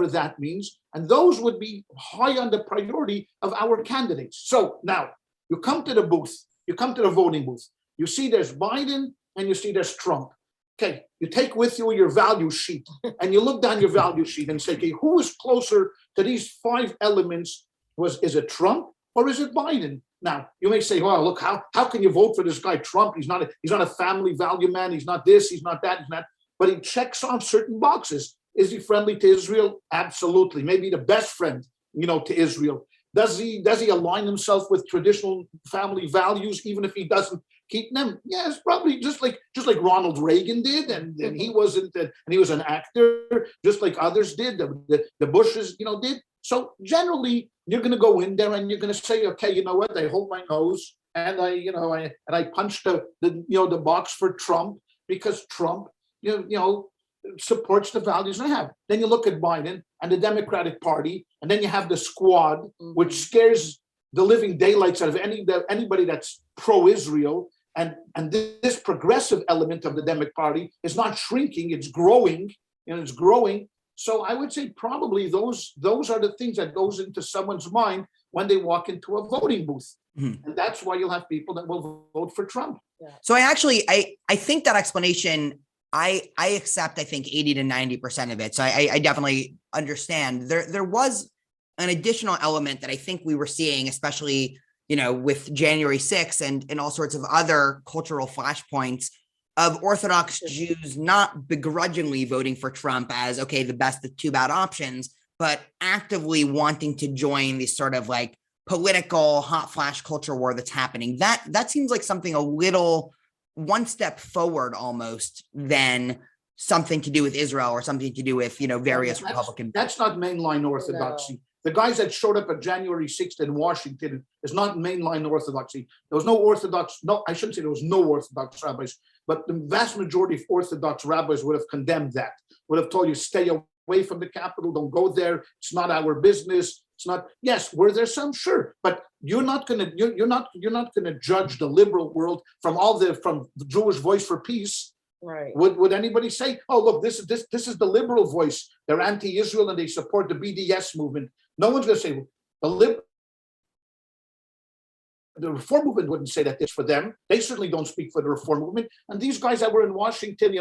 that means, and those would be high on the priority of our candidates. So now you come to the booth, you come to the voting booth, you see there's Biden and you see there's Trump. Okay, you take with you your value sheet and you look down your value sheet and say, okay, who is closer to these 5 elements? Is it Trump or is it Biden? Now, you may say, well, look, how can you vote for this guy, Trump? He's not a family value man. He's not this, he's not that, he's not. But he checks off certain boxes. Is he friendly to Israel? Absolutely. Maybe the best friend, to Israel. Does he align himself with traditional family values, even if he doesn't keep them? Yes, probably just like Ronald Reagan did, and he wasn't, and he was an actor, just like others did. The Bushes, did. So generally, you're going to go in there and you're going to say, okay, you know what? I hold my nose and I punch the box for Trump, because Trump, supports the values I have. Then you look at Biden and the Democratic Party, and then you have the squad, which scares the living daylights out of anybody that's pro-Israel. And this progressive element of the Democratic Party is not shrinking; it's growing, it's growing. So I would say probably those are the things that goes into someone's mind when they walk into a voting booth, and that's why you'll have people that will vote for Trump. Yeah. So I think that explanation. I accept, I think 80 to 90% of it. So I definitely understand. There was an additional element that I think we were seeing, especially, with January 6th and all sorts of other cultural flashpoints of Orthodox Jews not begrudgingly voting for Trump as, okay, the best of 2 bad options, but actively wanting to join this sort of like political hot flash culture war that's happening. That seems like something a little one step forward almost than something to do with Israel or something to do with, various Republican. That's not mainline Orthodoxy. No. The guys that showed up at January 6th in Washington is not mainline Orthodoxy. There was I shouldn't say there was no Orthodox rabbis, but the vast majority of Orthodox rabbis would have condemned that, would have told you, stay away from the Capitol, don't go there, it's not our business. It's not. Yes, were there some? Sure, but you're not gonna judge the liberal world from the Jewish Voice for Peace. Right. Would anybody say, oh, look, this is the liberal voice. They're anti-Israel and they support the BDS movement. No one's going to say the reform movement wouldn't say that it's for them. They certainly don't speak for the reform movement. And these guys that were in Washington,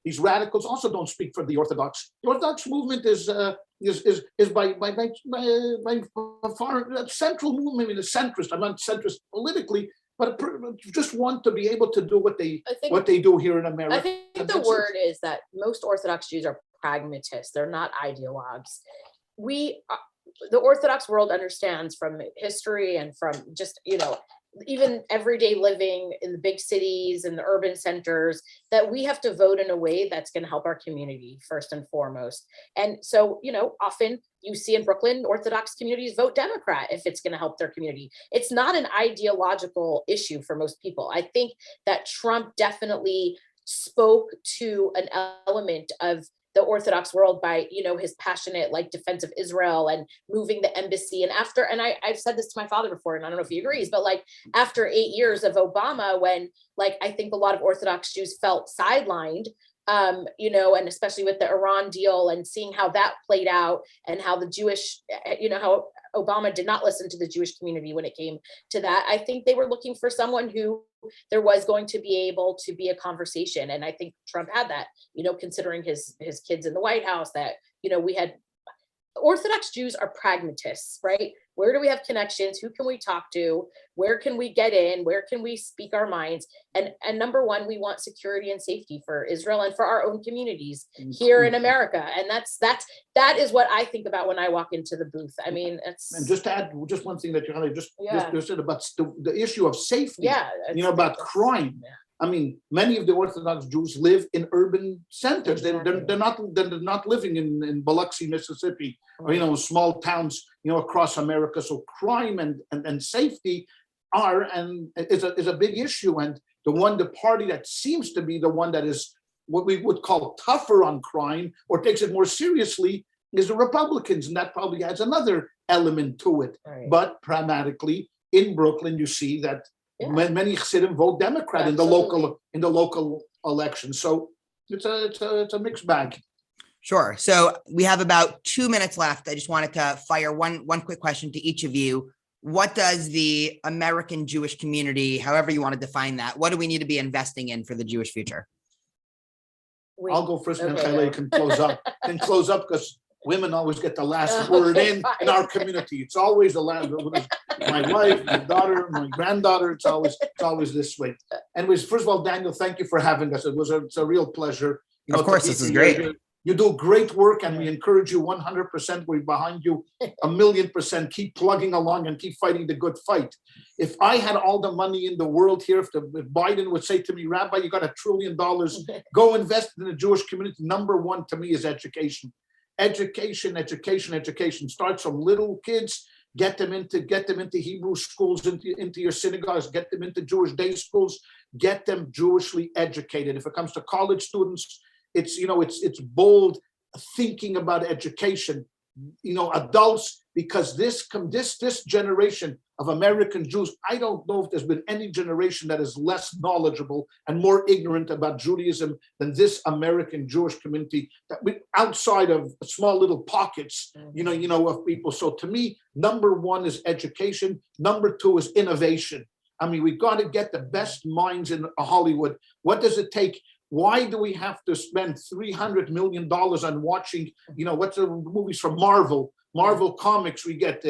these radicals also don't speak for the Orthodox. The Orthodox movement is by far a central movement. I mean, a centrist. I'm not centrist politically, but just want to be able to do what they do here in America. I think the word is that most Orthodox Jews are pragmatists. They're not ideologues. The Orthodox world understands from history and from just, even everyday living in the big cities and the urban centers, that we have to vote in a way that's going to help our community first and foremost. And so, often you see in Brooklyn, Orthodox communities vote Democrat if it's going to help their community. It's not an ideological issue for most people. I think that Trump definitely spoke to an element of the Orthodox world by, his passionate defense of Israel and moving the embassy. And I've said this to my father before, and I don't know if he agrees, but after 8 years of Obama, when I think a lot of Orthodox Jews felt sidelined, and especially with the Iran deal and seeing how that played out and how the Jewish, how Obama did not listen to the Jewish community when it came to that. I think they were looking for someone who there was going to be able to be a conversation. And I think Trump had that, considering his kids in the White House, that, we had Orthodox Jews are pragmatists, right? Where do we have connections? Who can we talk to? Where can we get in? Where can we speak our minds? And number one, we want security and safety for Israel and for our own communities here in America. And that is what I think about when I walk into the booth. I mean, and just to add just one thing that you just said about the issue of safety. Yeah, about crime. Yeah. I mean, many of the Orthodox Jews live in urban centers. Exactly. They're not living in Biloxi, Mississippi, or small towns, across America. So crime and safety is a big issue. And the party that seems to be the one that is what we would call tougher on crime or takes it more seriously is the Republicans, and that probably adds another element to it. Right. But pragmatically, in Brooklyn, you see that. Yeah. Many Chassidim vote Democrat in the local election, so it's a mixed bag. Sure. So we have about 2 minutes left. I just wanted to fire one quick question to each of you. What does the American Jewish community, however you want to define that, what do we need to be investing in for the Jewish future? I'll go first, and then Chaya Leah can close up because women always get the last word in our community. It's always the last. My wife, my daughter, my granddaughter. It's always this way. Anyways, first of all, Daniel, thank you for having us. It's a real pleasure. Of course, this is great. You do great work, and we encourage you 100%. We're behind you 1,000,000%. Keep plugging along and keep fighting the good fight. If I had all the money in the world here, if Biden would say to me, Rabbi, you got $1 trillion, go invest in the Jewish community. Number one to me is education. Education starts from little kids. Get them into Hebrew schools, into your synagogues. Get them into Jewish day schools. Get them Jewishly educated. If it comes to college students, it's bold thinking about education. Adults, because this generation of American Jews, I don't know if there's been any generation that is less knowledgeable and more ignorant about Judaism than this American Jewish community, outside of small little pockets, of people. So to me, number one is education. Number two is innovation. I mean, we've got to get the best minds in Hollywood. What does it take? Why do we have to spend $300 million on watching, what's the movies from Marvel Comics? We get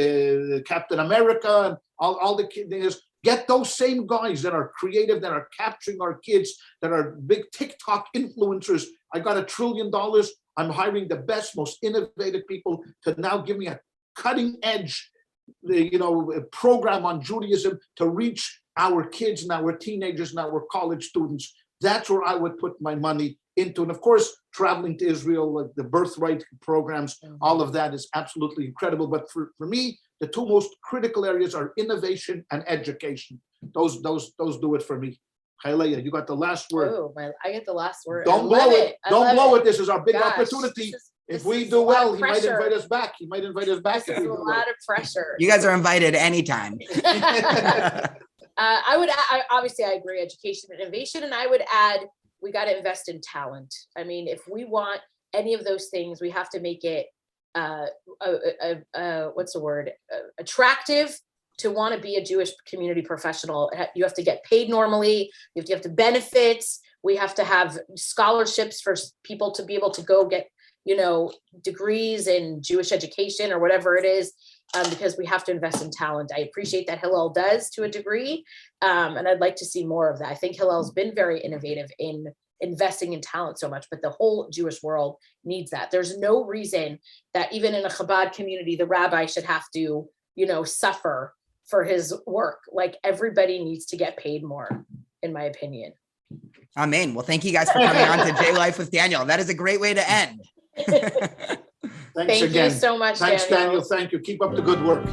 Captain America and all the kids. Get those same guys that are creative, that are capturing our kids, that are big TikTok influencers. I got $1 trillion. I'm hiring the best, most innovative people to now give me a cutting edge, program on Judaism to reach our kids and our teenagers and our college students. That's where I would put my money into. And of course, traveling to Israel, like the birthright programs, all of that is absolutely incredible. But for me, the two most critical areas are innovation and education. Those do it for me. Chaya Leah, you got the last word. Oh, I get the last word. Don't blow it. Don't blow it. This is our big opportunity. If This we is do a lot well, of he might pressure. invite us back. He might invite us back. This is a lot of pressure. You guys are invited anytime. Obviously I agree, education and innovation, and I would add, we got to invest in talent. I mean, if we want any of those things, we have to make it, what's the word? Attractive to want to be a Jewish community professional. You have to get paid normally. You have to benefits. We have to have scholarships for people to be able to go get, degrees in Jewish education or whatever it is, because we have to invest in talent. I appreciate that Hillel does to a degree, and I'd like to see more of that. I think Hillel's been very innovative in investing in talent so much, but the whole Jewish world needs that. There's no reason that even in a Chabad community, the rabbi should have to, suffer for his work. Like, everybody needs to get paid more, in my opinion. Amen. Well, thank you guys for coming on to J Life with Daniel. That is a great way to end. Thanks Thank again. you so much, Thanks, Daniel. Daniel. Thank you. Keep up the good work.